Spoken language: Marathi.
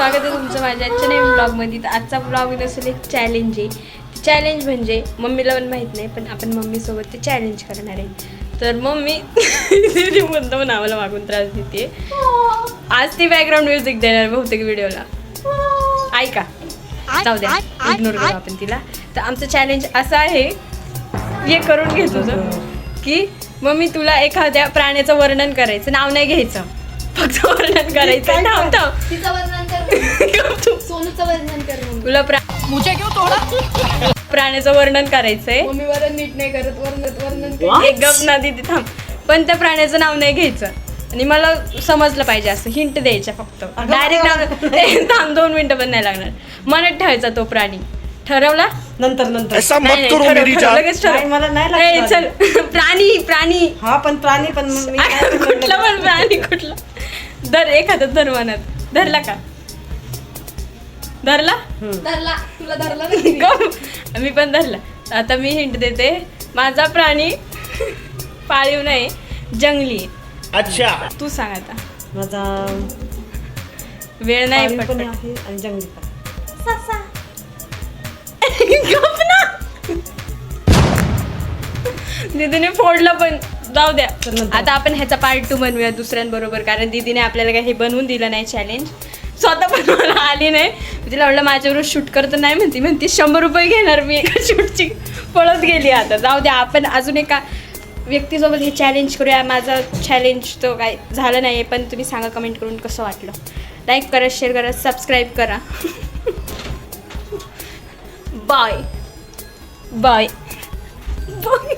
स्वागत आहे तुमचं माझ्या आजच्या नवीन ब्लॉगमध्ये. तर आजचा ब्लॉग असेल एक चॅलेंज आहे. चॅलेंज म्हणजे मम्मीला पण माहीत नाही, पण आपण मम्मीसोबत ते चॅलेंज करणार आहे. तर मम्मी तिथे म्हणतो म्हणून आम्हाला मागून त्रास देते. आज ती बॅकग्राऊंड म्युझिक देणार बहुतेक व्हिडिओला. ऐका, जाऊ द्या, इग्नोर करू आपण तिला. तर आमचं चॅलेंज असं आहे, हे करून घे तुझं, की मम्मी तुला एखाद्या प्राण्याचं वर्णन करायचं, नाव नाही घ्यायचं, फक्त वर्णन करायचं. थांब थांब, तिचं वर्णन कर, सोनूचं वर्णन कर. तुला प्राण्याचं वर्णन करायचंय. मम्मी वरण नीट नाही करत, वर्णन एक गप ना दिदी, थांब. पण त्या प्राण्याचं नाव नाही घ्यायचं आणि मला समजलं पाहिजे असं हिंट द्यायच्या फक्त. डायरेक्ट नाव थांब, 2 मिनिटं पण नाही लागणार. मनात ठेवायचा तो प्राणी. ठरवला? नंतर लगेच मला नाही चल. प्राणी हा पण प्राणी पण कुठला पण प्राणी, कुठला धर, एखादा धर मनात. धरला का? धरला? धरला, तुला धरला मी पण धरला. आता मी हिंट देते. माझा प्राणी पाळीव नाही, जंगली. अच्छा, तू सांग आता. माझा वेळ नाही पण आहे आणि जंगली पण. गप ना. दीदीने फोडलं पण जाऊ द्या. आता आपण ह्याचा पार्ट 2 बनवूया दुसऱ्यांबरोबर, कारण दीदीने आपल्याला काही हे बनवून दिलं नाही चॅलेंज. स्वतः पण मला आली नाही. तिला म्हटलं माझ्याबरोबर शूट करत नाही, म्हणती 100 रुपये घेणार मी एका शूटची. पळत गेली. आता जाऊ द्या, आपण अजून एका व्यक्तीसोबत हे चॅलेंज करूया. माझा चॅलेंज तो काय झालं नाही, पण तुम्ही सांगा कमेंट करून कसं वाटलं. लाईक करा, शेअर करा, सबस्क्राईब करा. Bye bye bye.